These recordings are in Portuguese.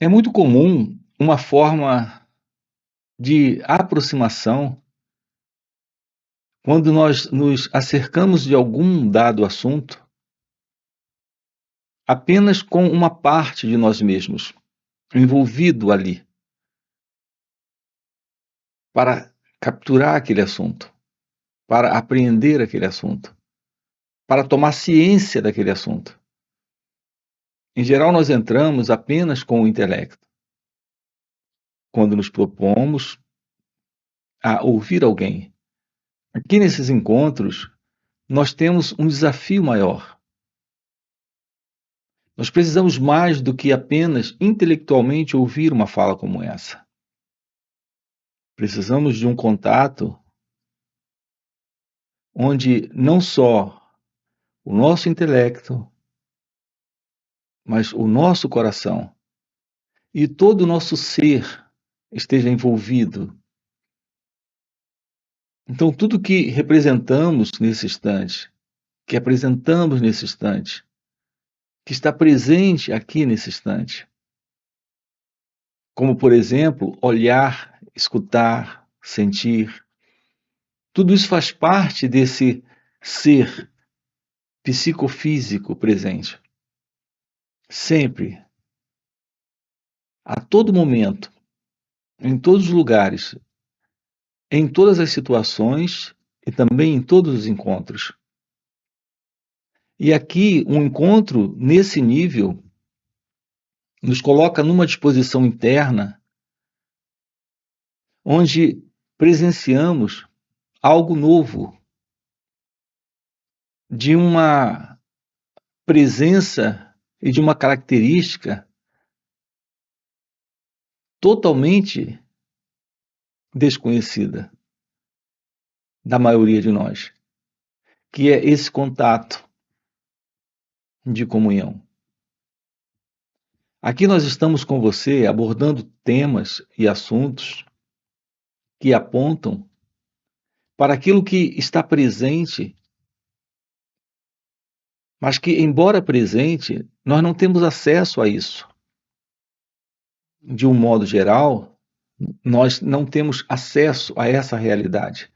É muito comum uma forma de aproximação quando nós nos acercamos de algum dado assunto apenas com uma parte de nós mesmos envolvido ali para capturar aquele assunto, para apreender aquele assunto, para tomar ciência daquele assunto. Em geral, nós entramos apenas com o intelecto quando nos propomos a ouvir alguém. Aqui nesses encontros, nós temos um desafio maior. Nós precisamos mais do que apenas intelectualmente ouvir uma fala como essa. Precisamos de um contato onde não só o nosso intelecto, mas o nosso coração e todo o nosso ser esteja envolvido. Então, tudo que representamos nesse instante, que apresentamos nesse instante, que está presente aqui nesse instante, como, por exemplo, olhar, escutar, sentir, tudo isso faz parte desse ser psicofísico presente. Sempre, a todo momento, em todos os lugares, em todas as situações e também em todos os encontros. E aqui, um encontro nesse nível nos coloca numa disposição interna onde presenciamos algo novo, de uma presença e de uma característica totalmente desconhecida da maioria de nós, que é esse contato de comunhão. Aqui nós estamos com você abordando temas e assuntos que apontam para aquilo que está presente, mas que, embora presente, nós não temos acesso a isso. De um modo geral, nós não temos acesso a essa realidade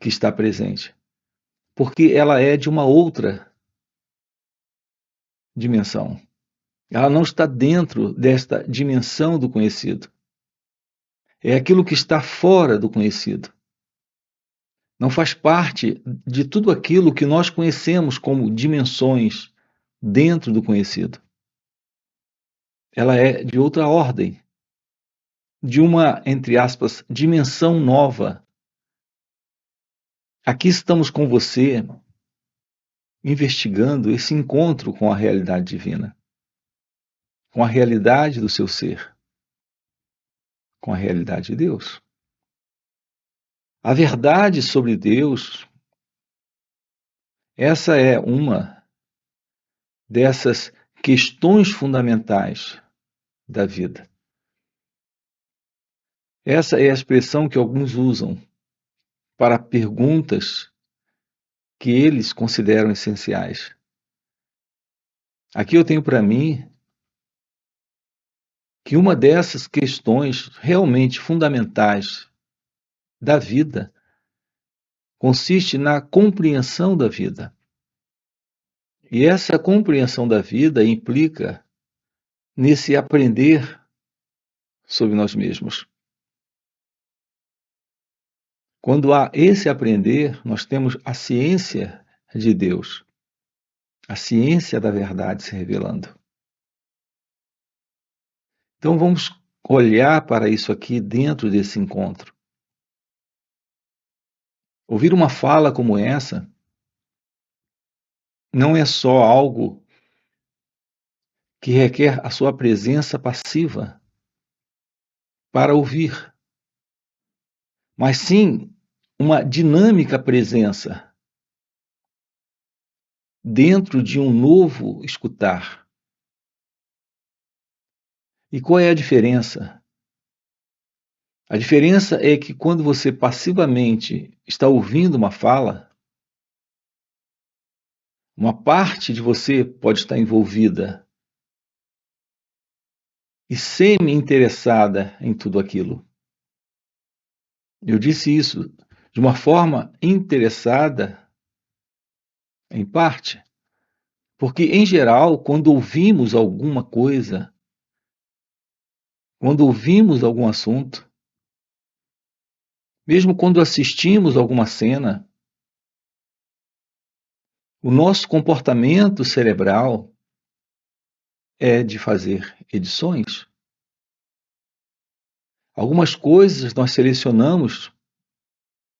que está presente, porque ela é de uma outra dimensão. Ela não está dentro desta dimensão do conhecido. É aquilo que está fora do conhecido. Não faz parte de tudo aquilo que nós conhecemos como dimensões dentro do conhecido. Ela é de outra ordem, de uma, entre aspas, dimensão nova. Aqui estamos com você, investigando esse encontro com a realidade divina, com a realidade do seu ser, com a realidade de Deus. A verdade sobre Deus, essa é uma dessas questões fundamentais da vida. Essa é a expressão que alguns usam para perguntas que eles consideram essenciais. Aqui eu tenho para mim que uma dessas questões realmente fundamentais da vida consiste na compreensão da vida. E essa compreensão da vida implica nesse aprender sobre nós mesmos. Quando há esse aprender, nós temos a ciência de Deus, a ciência da verdade se revelando. Então vamos olhar para isso aqui dentro desse encontro. Ouvir uma fala como essa não é só algo que requer a sua presença passiva para ouvir, mas sim uma dinâmica presença dentro de um novo escutar. E qual é a diferença? A diferença é que quando você passivamente está ouvindo uma fala, uma parte de você pode estar envolvida e semi-interessada em tudo aquilo. Eu disse isso de uma forma interessada, em parte, porque, em geral, quando ouvimos alguma coisa, quando ouvimos algum assunto, mesmo quando assistimos alguma cena, o nosso comportamento cerebral é de fazer edições. Algumas coisas nós selecionamos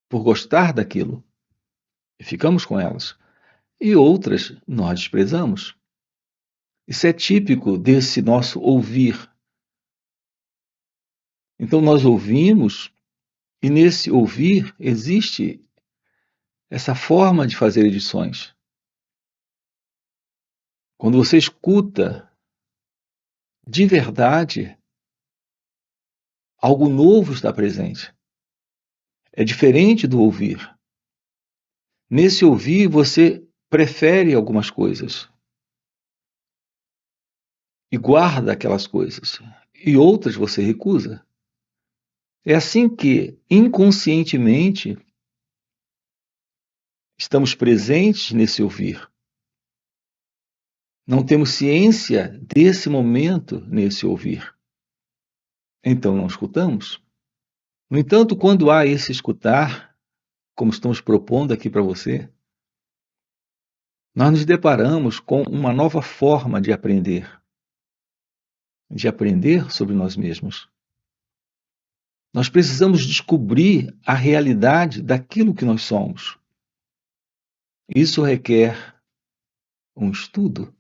por gostar daquilo e ficamos com elas, e outras nós desprezamos. Isso é típico desse nosso ouvir. Então nós ouvimos, e nesse ouvir existe essa forma de fazer edições. Quando você escuta de verdade, algo novo está presente. É diferente do ouvir. Nesse ouvir, você prefere algumas coisas e guarda aquelas coisas, e outras você recusa. É assim que, inconscientemente, estamos presentes nesse ouvir. Não temos ciência desse momento nesse ouvir. Então não escutamos. No entanto, quando há esse escutar, como estamos propondo aqui para você, nós nos deparamos com uma nova forma de aprender sobre nós mesmos. Nós precisamos descobrir a realidade daquilo que nós somos. Isso requer um estudo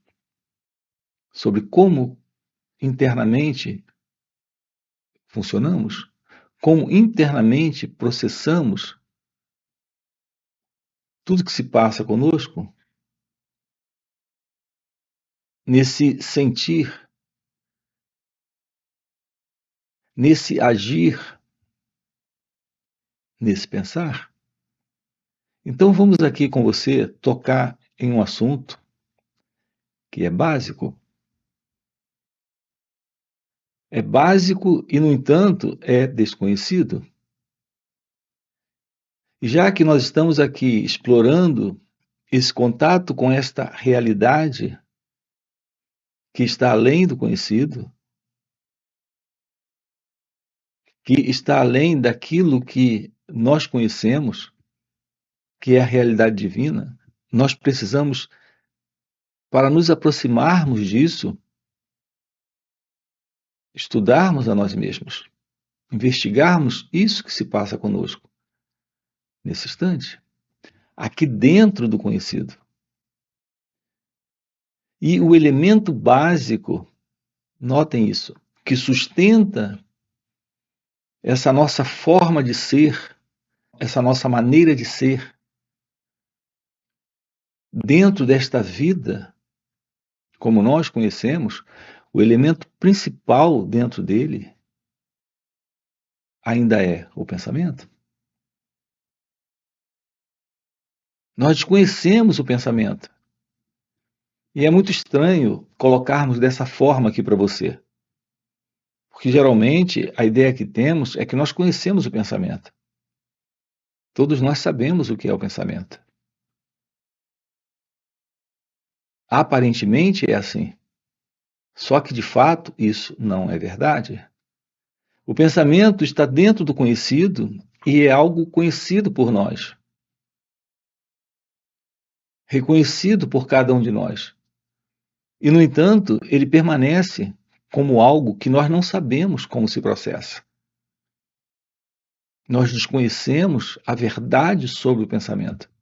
sobre como internamente funcionamos, como internamente processamos tudo que se passa conosco, nesse sentir, nesse agir, nesse pensar. Então vamos aqui com você tocar em um assunto que é básico. É básico e, no entanto, é desconhecido. E já que nós estamos aqui explorando esse contato com esta realidade que está além do conhecido, que está além daquilo que nós conhecemos, que é a realidade divina, nós precisamos, para nos aproximarmos disso, estudarmos a nós mesmos, investigarmos isso que se passa conosco nesse instante, aqui dentro do conhecido. E o elemento básico, notem isso, que sustenta essa nossa forma de ser, essa nossa maneira de ser, dentro desta vida, como nós conhecemos, o elemento principal dentro dele ainda é o pensamento. Nós desconhecemos o pensamento. E é muito estranho colocarmos dessa forma aqui para você. Porque geralmente a ideia que temos é que nós conhecemos o pensamento. Todos nós sabemos o que é o pensamento. Aparentemente é assim. Só que de fato isso não é verdade. O pensamento está dentro do conhecido e é algo conhecido por nós, reconhecido por cada um de nós. E, no entanto, ele permanece como algo que nós não sabemos como se processa. Nós desconhecemos a verdade sobre o pensamento.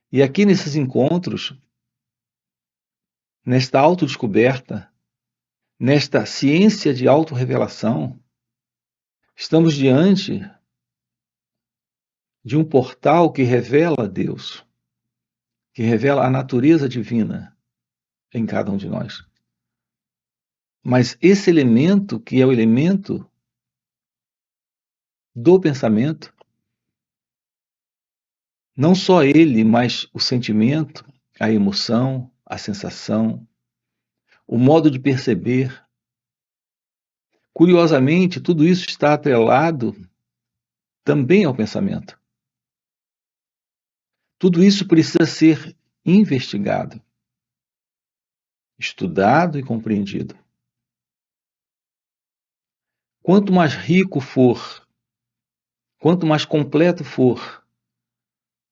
E aqui nesses encontros, nesta autodescoberta, nesta ciência de autorrevelação, estamos diante de um portal que revela Deus, que revela a natureza divina em cada um de nós. Mas esse elemento, que é o elemento do pensamento, não só ele, mas o sentimento, a emoção, a sensação, o modo de perceber, Curiosamente, tudo isso está atrelado também ao pensamento. Tudo isso precisa ser investigado, estudado e compreendido. Quanto mais rico for, quanto mais completo for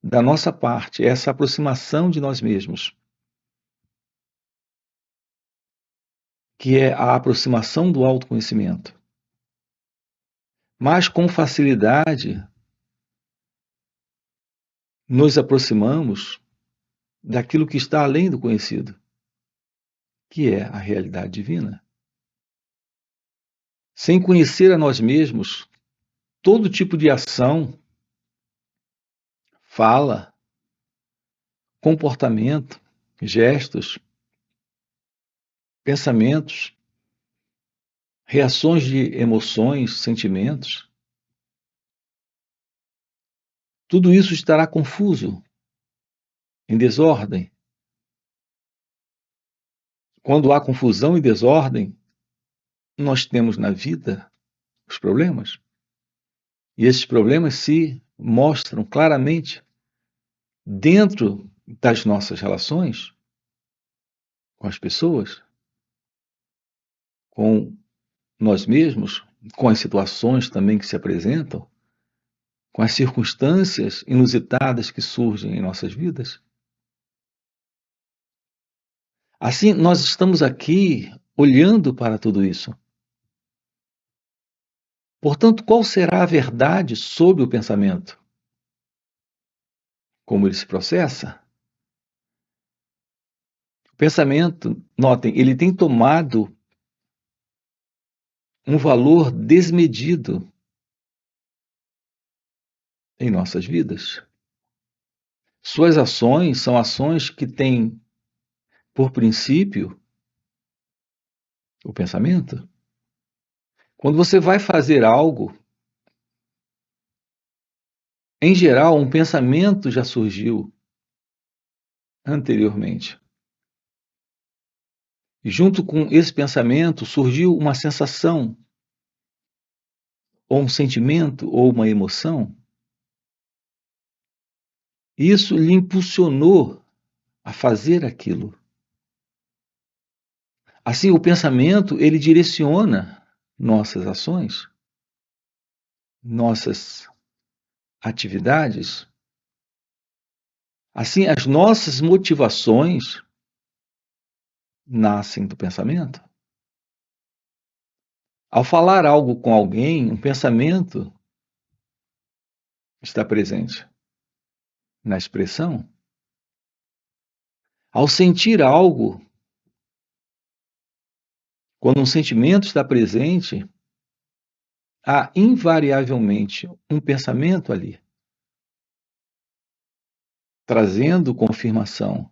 da nossa parte essa aproximação de nós mesmos, que é a aproximação do autoconhecimento, mais com facilidade nos aproximamos daquilo que está além do conhecido, que é a realidade divina. Sem conhecer a nós mesmos, todo tipo de ação, fala, comportamento, gestos, pensamentos, reações de emoções, sentimentos, tudo isso estará confuso, em desordem. Quando há confusão e desordem, nós temos na vida os problemas. E esses problemas se mostram claramente dentro das nossas relações com as pessoas, com nós mesmos, com as situações também que se apresentam, com as circunstâncias inusitadas que surgem em nossas vidas. Assim, nós estamos aqui olhando para tudo isso. Portanto, qual será a verdade sobre o pensamento? Como ele se processa? O pensamento, notem, ele tem tomado um valor desmedido em nossas vidas. Suas ações são ações que têm, por princípio, o pensamento. Quando você vai fazer algo, em geral, um pensamento já surgiu anteriormente. E junto com esse pensamento surgiu uma sensação, ou um sentimento, ou uma emoção. Isso lhe impulsionou a fazer aquilo. Assim, o pensamento, ele direciona nossas ações, nossas atividades. Assim, as nossas motivações nascem do pensamento. Ao falar algo com alguém, um pensamento está presente na expressão. Ao sentir algo, quando um sentimento está presente, há invariavelmente um pensamento ali, trazendo confirmação,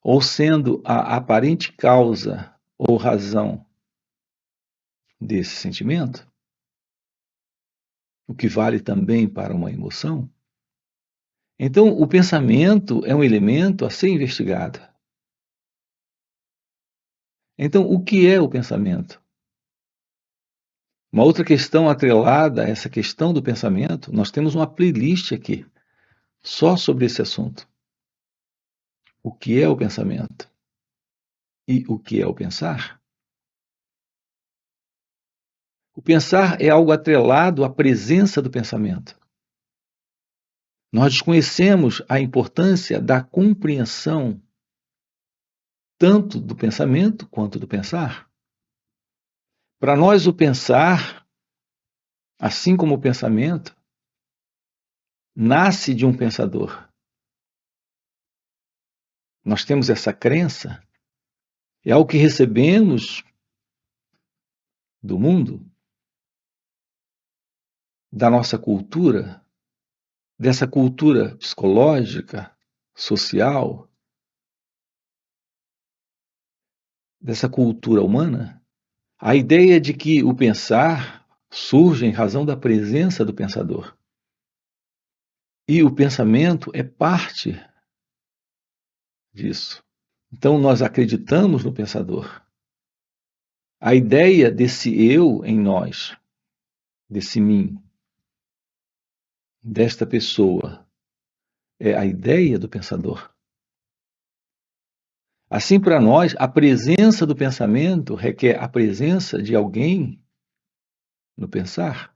ou sendo a aparente causa ou razão desse sentimento, o que vale também para uma emoção. Então, o pensamento é um elemento a ser investigado. Então, o que é o pensamento? Uma outra questão atrelada a essa questão do pensamento, nós temos uma playlist aqui, só sobre esse assunto. O que é o pensamento? E o que é o pensar? O pensar é algo atrelado à presença do pensamento. Nós desconhecemos a importância da compreensão tanto do pensamento quanto do pensar. Para nós, o pensar, assim como o pensamento, nasce de um pensador. Nós temos essa crença, é algo que recebemos do mundo, da nossa cultura, dessa cultura psicológica, social, dessa cultura humana, a ideia de que o pensar surge em razão da presença do pensador. E o pensamento é parte disso. Então nós acreditamos no pensador. A ideia desse eu em nós, desse mim, desta pessoa, é a ideia do pensador. Assim, para nós, a presença do pensamento requer a presença de alguém no pensar.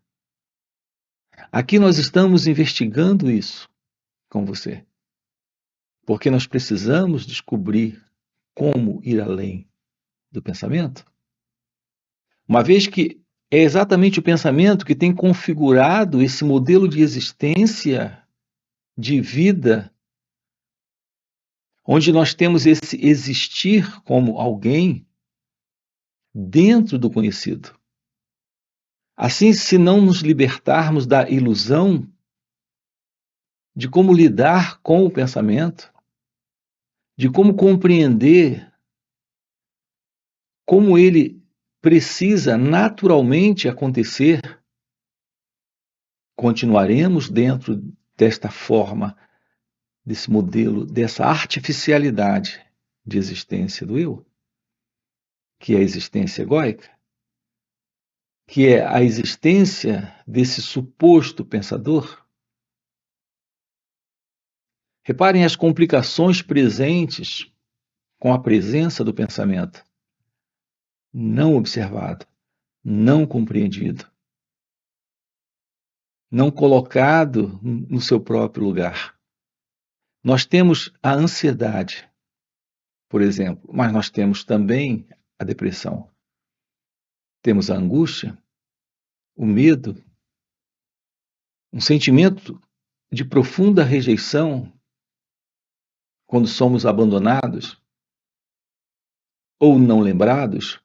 Aqui nós estamos investigando isso com você, porque nós precisamos descobrir como ir além do pensamento, uma vez que é exatamente o pensamento que tem configurado esse modelo de existência, de vida, onde nós temos esse existir como alguém dentro do conhecido. Assim, se não nos libertarmos da ilusão de como lidar com o pensamento, de como compreender como ele precisa naturalmente acontecer, continuaremos dentro desta forma, desse modelo, dessa artificialidade de existência do eu, que é a existência egóica, que é a existência desse suposto pensador. Reparem as complicações presentes com a presença do pensamento não observado, não compreendido, não colocado no seu próprio lugar. Nós temos a ansiedade, por exemplo, mas nós temos também a depressão. Temos a angústia, o medo, um sentimento de profunda rejeição quando somos abandonados, ou não lembrados,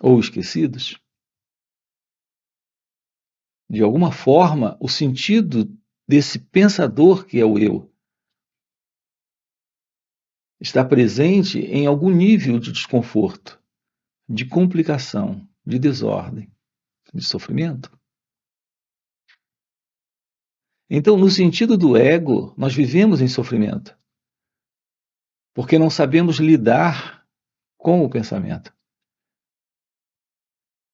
ou esquecidos. De alguma forma, o sentido desse pensador que é o eu está presente em algum nível de desconforto, de complicação, de desordem, de sofrimento. Então, no sentido do ego, nós vivemos em sofrimento, porque não sabemos lidar com o pensamento.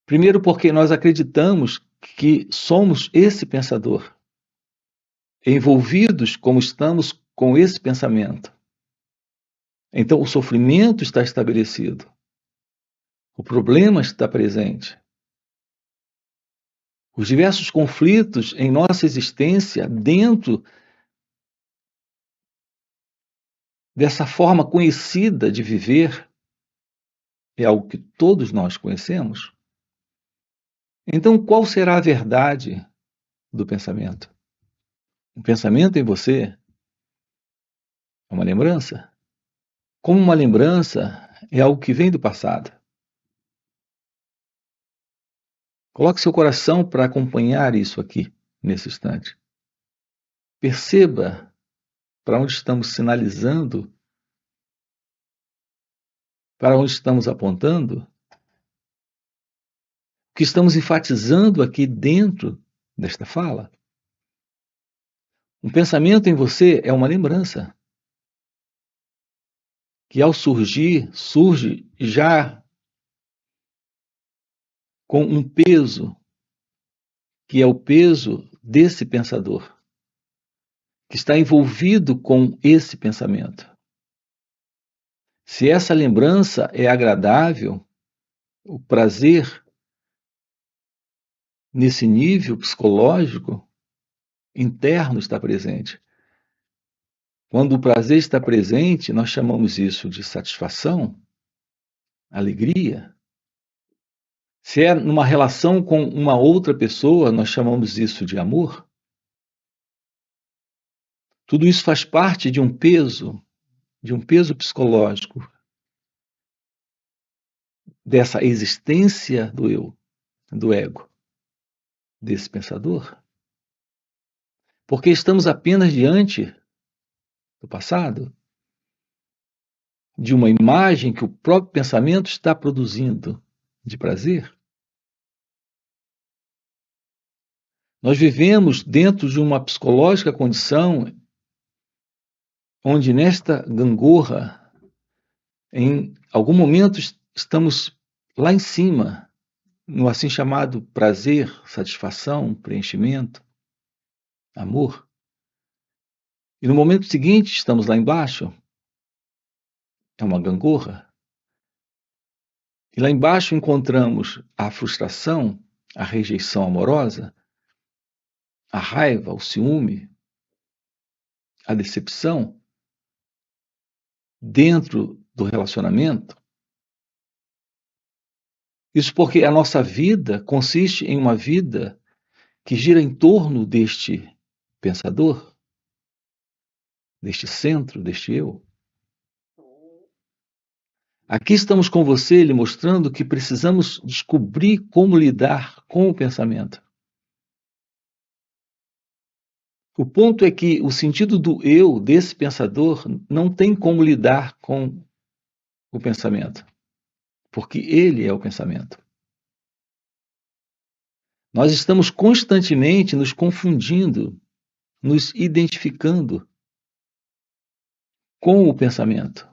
Primeiro, porque nós acreditamos que somos esse pensador, envolvidos como estamos com esse pensamento. Então, o sofrimento está estabelecido, o problema está presente. Os diversos conflitos em nossa existência dentro dessa forma conhecida de viver é algo que todos nós conhecemos. Então, qual será a verdade do pensamento? O pensamento em você é uma lembrança. Como uma lembrança é algo que vem do passado. Coloque seu coração para acompanhar isso aqui, nesse instante. Perceba para onde estamos sinalizando, para onde estamos apontando, o que estamos enfatizando aqui dentro desta fala. Um pensamento em você é uma lembrança, que ao surgir, surge já com um peso, que é o peso desse pensador, que está envolvido com esse pensamento. Se essa lembrança é agradável, o prazer nesse nível psicológico interno está presente. Quando o prazer está presente, nós chamamos isso de satisfação, alegria. Se é numa relação com uma outra pessoa, nós chamamos isso de amor. Tudo isso faz parte de um peso psicológico, dessa existência do eu, do ego, desse pensador. Porque estamos apenas diante do passado, de uma imagem que o próprio pensamento está produzindo de prazer. Nós vivemos dentro de uma psicológica condição onde nesta gangorra, em algum momento estamos lá em cima, no assim chamado prazer, satisfação, preenchimento, amor. E no momento seguinte, estamos lá embaixo, é uma gangorra, e lá embaixo encontramos a frustração, a rejeição amorosa, a raiva, o ciúme, a decepção dentro do relacionamento. Isso porque a nossa vida consiste em uma vida que gira em torno deste pensador, deste centro, deste eu. Aqui estamos com você, lhe mostrando que precisamos descobrir como lidar com o pensamento. O ponto é que o sentido do eu, desse pensador, não tem como lidar com o pensamento, porque ele é o pensamento. Nós estamos constantemente nos confundindo, nos identificando com o pensamento,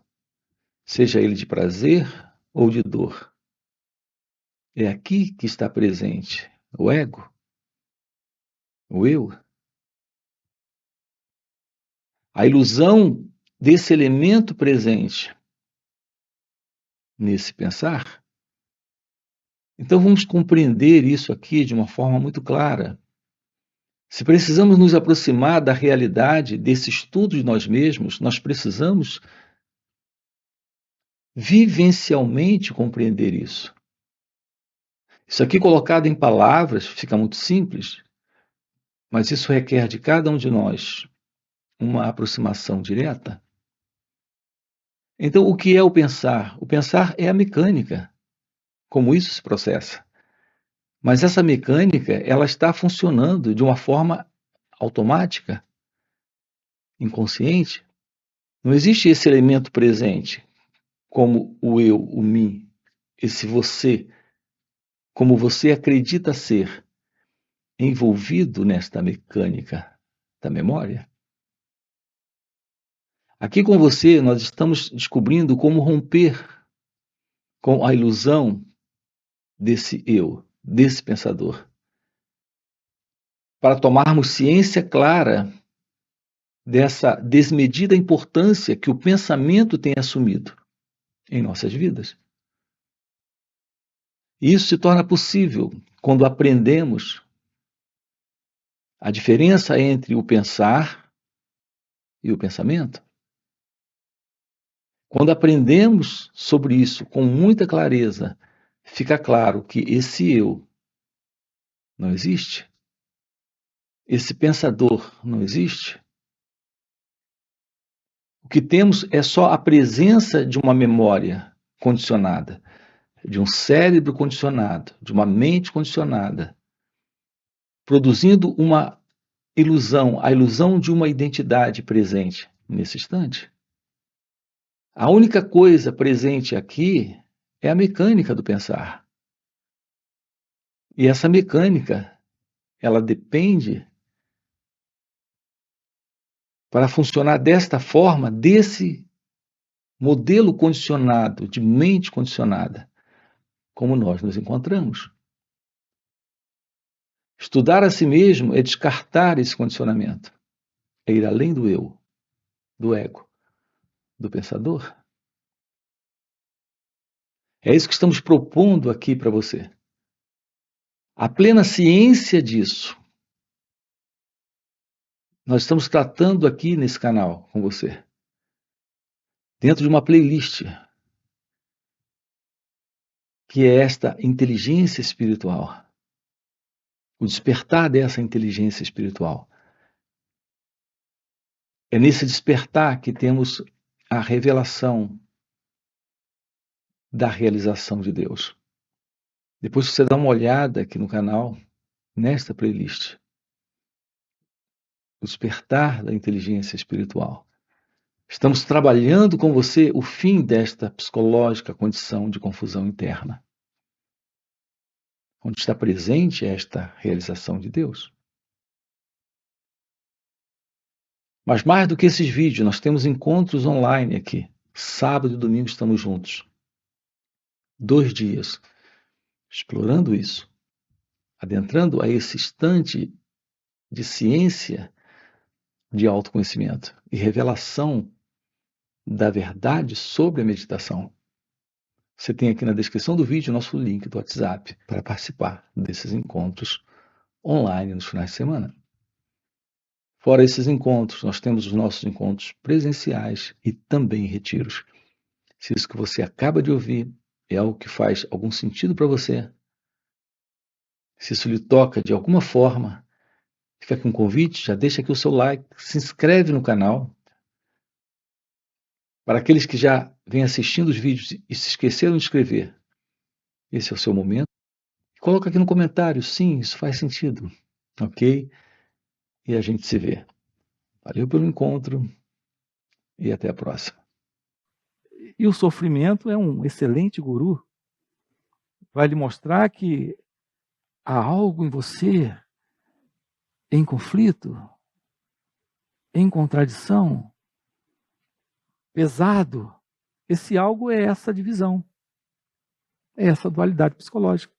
seja ele de prazer ou de dor. É aqui que está presente o ego, o eu. A ilusão desse elemento presente nesse pensar. Então vamos compreender isso aqui de uma forma muito clara. Se precisamos nos aproximar da realidade desse estudo de nós mesmos, nós precisamos vivencialmente compreender isso. Isso aqui colocado em palavras fica muito simples, mas isso requer de cada um de nós uma aproximação direta. Então, o que é o pensar? O pensar é a mecânica, como isso se processa. Mas essa mecânica, ela está funcionando de uma forma automática, inconsciente. Não existe esse elemento presente, como o eu, o mim, esse você, como você acredita ser, envolvido nesta mecânica da memória. Aqui com você, nós estamos descobrindo como romper com a ilusão desse eu, desse pensador, para tomarmos ciência clara dessa desmedida importância que o pensamento tem assumido em nossas vidas. E isso se torna possível quando aprendemos a diferença entre o pensar e o pensamento. Quando aprendemos sobre isso com muita clareza, fica claro que esse eu não existe, esse pensador não existe. O que temos é só a presença de uma memória condicionada, de um cérebro condicionado, de uma mente condicionada, produzindo uma ilusão, a ilusão de uma identidade presente nesse instante. A única coisa presente aqui é a mecânica do pensar. E essa mecânica, ela depende, para funcionar desta forma, desse modelo condicionado, de mente condicionada, como nós nos encontramos. Estudar a si mesmo é descartar esse condicionamento, é ir além do eu, do ego, do pensador. É isso que estamos propondo aqui para você. A plena ciência disso, nós estamos tratando aqui nesse canal com você, dentro de uma playlist, que é esta inteligência espiritual, o despertar dessa inteligência espiritual. É nesse despertar que temos a revelação da realização de Deus. Depois que você dá uma olhada aqui no canal, nesta playlist, o despertar da inteligência espiritual. Estamos trabalhando com você o fim desta psicológica condição de confusão interna, onde está presente esta realização de Deus. Mas mais do que esses vídeos, nós temos encontros online aqui. Sábado e domingo estamos juntos. 2 dias. explorando isso, adentrando a esse instante de ciência de autoconhecimento e revelação da verdade sobre a meditação. Você tem aqui na descrição do vídeo o nosso link do WhatsApp para participar desses encontros online nos finais de semana. Fora esses encontros, nós temos os nossos encontros presenciais e também retiros. Se isso que você acaba de ouvir é algo que faz algum sentido para você, se isso lhe toca de alguma forma, fica aqui um convite, já deixa aqui o seu like, se inscreve no canal. Para aqueles que já vêm assistindo os vídeos e se esqueceram de inscrever, esse é o seu momento. Coloca aqui no comentário, sim, isso faz sentido, ok? E a gente se vê. Valeu pelo encontro e até a próxima. E o sofrimento é um excelente guru. Vai lhe mostrar que há algo em você em conflito, em contradição, pesado. Esse algo é essa divisão, é essa dualidade psicológica.